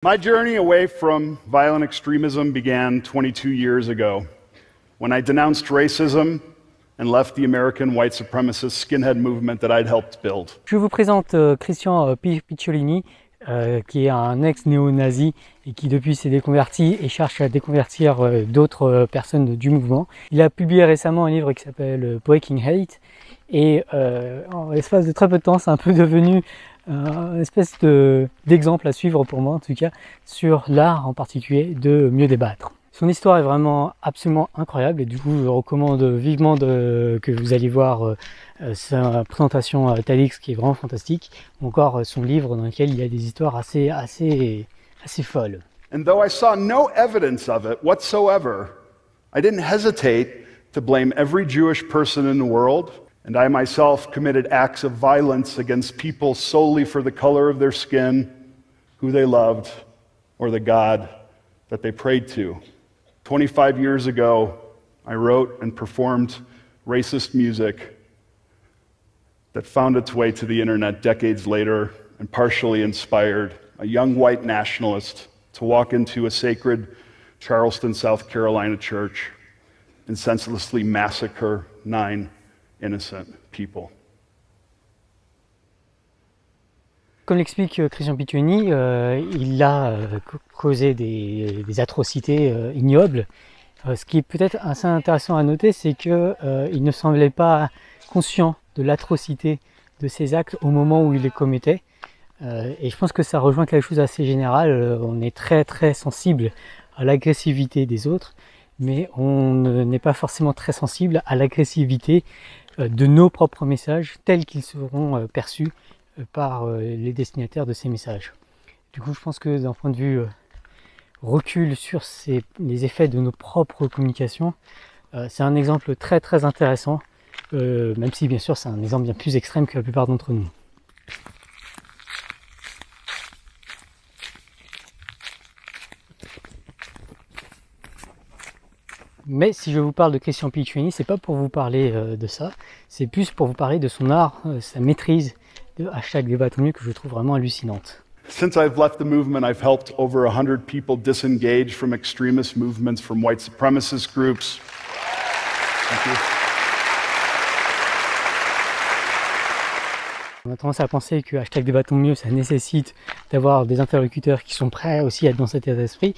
My journey away from violent extremism began 22 years ago when I denounced racism and left the American white supremacist skinhead movement that I'd helped build. Je vous présente Christian Picciolini, qui est un ex-néo-nazi et qui depuis s'est déconverti et cherche à déconvertir d'autres personnes du mouvement. Il a publié récemment un livre qui s'appelle Breaking Hate et en l'espace de très peu de temps, c'est un peu devenu une espèce d'exemple à suivre pour moi en tout cas, sur l'art en particulier de mieux débattre. Son histoire est vraiment absolument incroyable et du coup je recommande vivement que vous alliez voir sa présentation TEDx qui est vraiment fantastique, ou encore son livre dans lequel il y a des histoires assez folles. And though I saw no evidence of it whatsoever, I didn't hesitate to blame every Jewish person in the world, and I myself committed acts of violence against people solely for the color of their skin, who they loved, or the God that they prayed to. 25 years ago, I wrote and performed racist music that found its way to the internet decades later and partially inspired a young white nationalist to walk into a sacred Charleston, South Carolina church and senselessly massacre 9 innocent people. Comme l'explique Christian Picciolini, il a causé des atrocités ignobles. Ce qui est peut-être assez intéressant à noter, c'est qu'il ne semblait pas conscient de l'atrocité de ces actes au moment où il les commettait. Et je pense que ça rejoint quelque chose d'assez général. On est très sensible à l'agressivité des autres, mais on n'est pas forcément très sensible à l'agressivité de nos propres messages tels qu'ils seront perçus par les destinataires de ces messages. Du coup, je pense que d'un point de vue recul sur les effets de nos propres communications, c'est un exemple très intéressant, même si bien sûr c'est un exemple bien plus extrême que la plupart d'entre nous. Mais si je vous parle de Christian Picciolini, c'est pas pour vous parler de ça, c'est plus pour vous parler de son art, sa maîtrise de #débattons-mieux que je trouve vraiment hallucinante. Since I've left the movement, I've helped over 100 people disengage from extremist movements, from white supremacist groups. Thank you. On a tendance à penser que #débattons-mieux, ça nécessite d'avoir des interlocuteurs qui sont prêts aussi à être dans cet état d'esprit.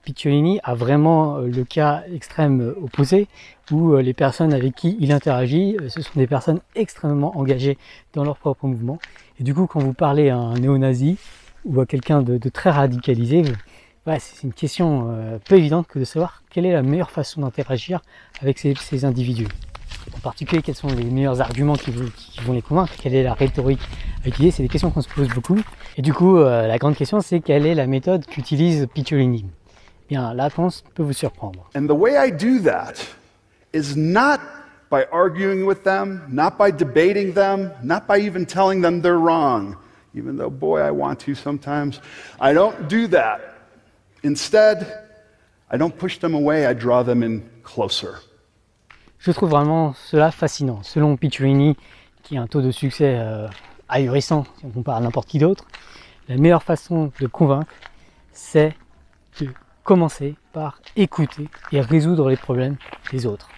Picciolini a vraiment le cas extrême opposé, où les personnes avec qui il interagit, ce sont des personnes extrêmement engagées dans leur propre mouvement. Et du coup, quand vous parlez à un néo-nazi ou à quelqu'un de très radicalisé, ouais, c'est une question peu évidente que de savoir quelle est la meilleure façon d'interagir avec ces individus. En particulier, quels sont les meilleurs arguments qui vont les convaincre, quelle est la rhétorique à utiliser, c'est des questions qu'on se pose beaucoup. Et du coup, la grande question, c'est quelle est la méthode qu'utilise Picciolini? Bien, la réponse peut vous surprendre. And the way I do that is not by arguing with them, not by debating them, not by even telling them they're wrong, even though, boy, I want to sometimes. I don't do that. Instead, I don't push them away, I draw them in closer. Je trouve vraiment cela fascinant. Selon Picciolini, qui a un taux de succès ahurissant si on compare à n'importe qui d'autre, la meilleure façon de convaincre, c'est de commencer par écouter et résoudre les problèmes des autres.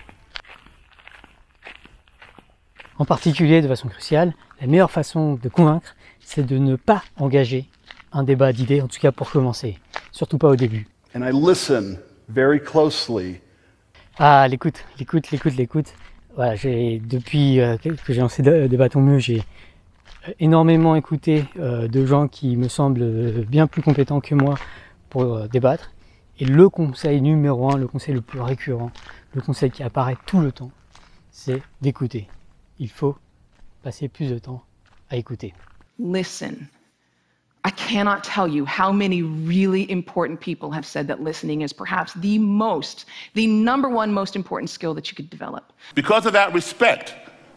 En particulier, de façon cruciale, la meilleure façon de convaincre, c'est de ne pas engager un débat d'idées, en tout cas pour commencer, surtout pas au début. And I listen very closely. Ah, l'écoute. Voilà, depuis que j'ai lancé Débattons-mieux, j'ai énormément écouté de gens qui me semblent bien plus compétents que moi pour débattre. Et le conseil numéro 1, le conseil le plus récurrent, le conseil qui apparaît tout le temps, c'est d'écouter. Il faut passer plus de temps à écouter. Listen. I cannot tell you how many really important people have said that listening is perhaps the number one most important skill that you could develop. Because of that respect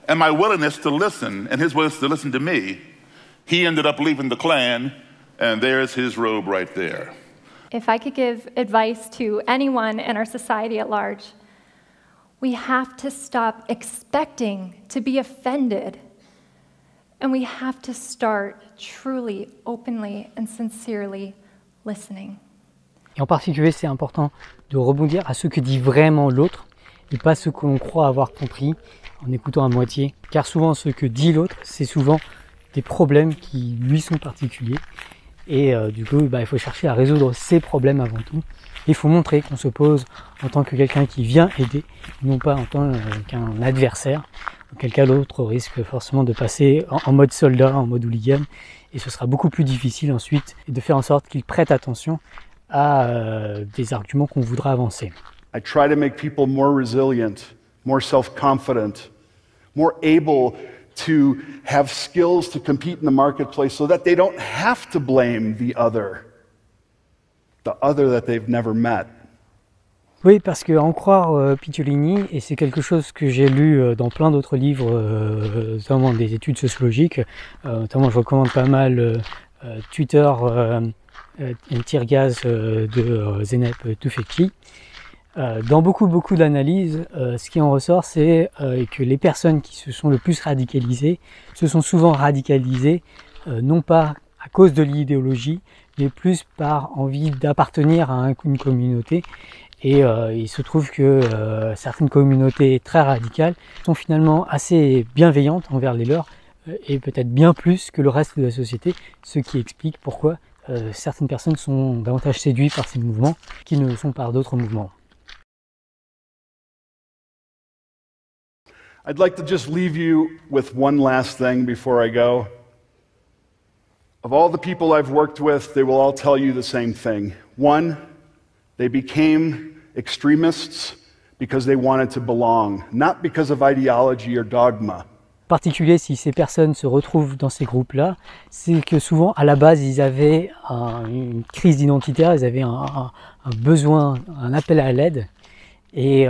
and my willingness to listen and his willingness to listen to me, he ended up leaving the Klan, and there's his robe right there. If I could give advice to anyone in our society at large, we have to stop expecting to be offended. And we have to start truly, openly, and sincerely listening. Et en particulier, c'est important de rebondir à ce que dit vraiment l'autre et pas ce que l'on croit avoir compris en écoutant à moitié. Car souvent, ce que dit l'autre, c'est souvent des problèmes qui lui sont particuliers. Et du coup, il faut chercher à résoudre ses problèmes avant tout. Il faut montrer qu'on se pose en tant que quelqu'un qui vient aider, non pas en tant qu'un adversaire. Auquel cas l'autre risque forcément de passer en mode soldat, en mode hooligan. Et ce sera beaucoup plus difficile ensuite de faire en sorte qu'il prête attention à des arguments qu'on voudra avancer. I try to make people more resilient, more self-confident, more able to have skills to compete in the marketplace so that they don't have to blame the other that they've never met. Oui, parce qu'en croire Picciolini, et c'est quelque chose que j'ai lu dans plein d'autres livres, notamment des études sociologiques, notamment je recommande pas mal Twitter Tirgaz de Zeynep Tufekci. Dans beaucoup d'analyses, ce qui en ressort, c'est que les personnes qui se sont le plus radicalisées se sont souvent radicalisées, non pas à cause de l'idéologie, mais plus par envie d'appartenir à une communauté. Et il se trouve que certaines communautés très radicales sont finalement assez bienveillantes envers les leurs, et peut-être bien plus que le reste de la société, ce qui explique pourquoi certaines personnes sont davantage séduites par ces mouvements qu'ils ne le sont par d'autres mouvements. I'd like to just leave you with one last thing before I go. Of all the people I've worked with, they will all tell you the same thing. One, they became extremists because they wanted to belong, not because of ideology or dogma. En particulier, si ces personnes se retrouvent dans ces groupes-là, c'est que souvent, à la base, ils avaient une crise identitaire, ils avaient un besoin, un appel à l'aide. Et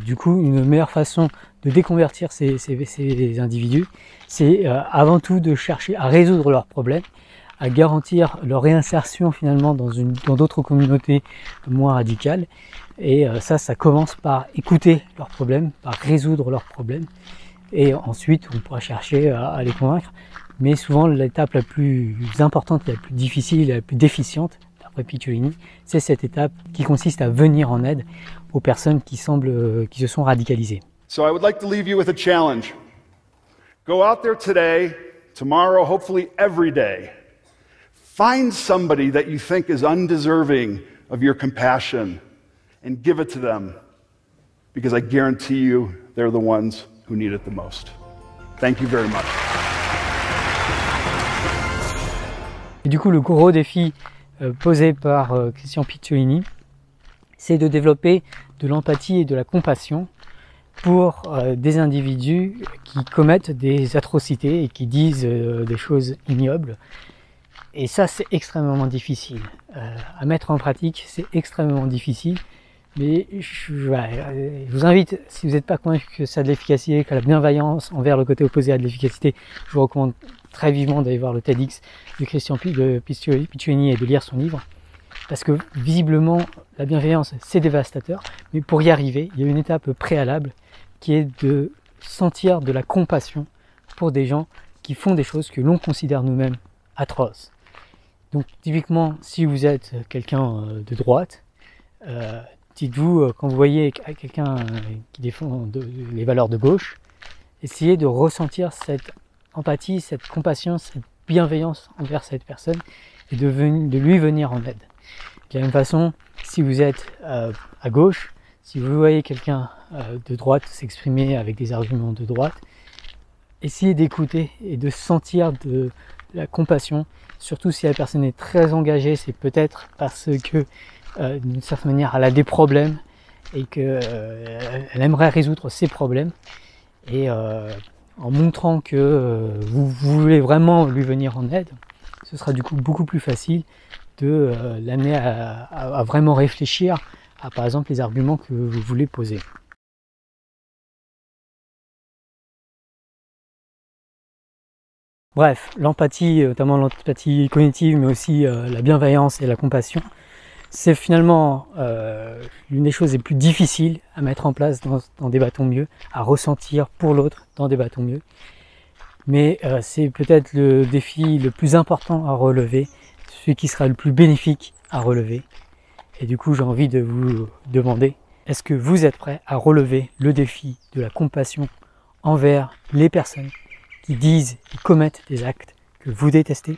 du coup, une meilleure façon de déconvertir ces individus, c'est avant tout de chercher à résoudre leurs problèmes, à garantir leur réinsertion finalement dans d'autres communautés moins radicales. Et ça commence par écouter leurs problèmes, par résoudre leurs problèmes. Et ensuite, on pourra chercher à les convaincre. Mais souvent, l'étape la plus importante, la plus difficile, la plus déficiente, d'après Picciolini, c'est cette étape qui consiste à venir en aide aux personnes qui se sont radicalisées. So I would like to leave you with a challenge. Go out there today, tomorrow, hopefully every day. Find somebody that you think is undeserving of your compassion and give it to them, because I guarantee you they're the ones who need it the most. Thank you very much. Et du coup, le gros défi posé par Christian Picciolini, c'est de développer de l'empathie et de la compassion pour des individus qui commettent des atrocités et qui disent des choses ignobles. Et ça, c'est extrêmement difficile. À mettre en pratique, c'est extrêmement difficile. Mais je vous invite, si vous n'êtes pas convaincu que ça a de l'efficacité, que la bienveillance envers le côté opposé a de l'efficacité, je vous recommande très vivement d'aller voir le TEDx de Christian Picciolini et de lire son livre. Parce que visiblement, la bienveillance, c'est dévastateur. Mais pour y arriver, il y a une étape préalable qui est de sentir de la compassion pour des gens qui font des choses que l'on considère nous-mêmes atroces. Donc typiquement, si vous êtes quelqu'un de droite, dites-vous, quand vous voyez quelqu'un qui défend les valeurs de gauche, essayez de ressentir cette empathie, cette compassion, cette bienveillance envers cette personne et de lui venir en aide. De la même façon, si vous êtes à gauche, si vous voyez quelqu'un de droite s'exprimer avec des arguments de droite, essayez d'écouter et de sentir de la compassion, surtout si la personne est très engagée, c'est peut-être parce que d'une certaine manière elle a des problèmes et qu'elle aimerait résoudre ses problèmes. Et en montrant que vous voulez vraiment lui venir en aide, ce sera du coup beaucoup plus facile de l'amener à vraiment réfléchir à, par exemple, les arguments que vous voulez poser. Bref, l'empathie, notamment l'empathie cognitive, mais aussi la bienveillance et la compassion, c'est finalement l'une des choses les plus difficiles à mettre en place dans des bâtons mieux, à ressentir pour l'autre dans des bâtons mieux. Mais c'est peut-être le défi le plus important à relever celui qui sera le plus bénéfique à relever. Et du coup, j'ai envie de vous demander, est-ce que vous êtes prêts à relever le défi de la compassion envers les personnes qui disent et commettent des actes que vous détestez ?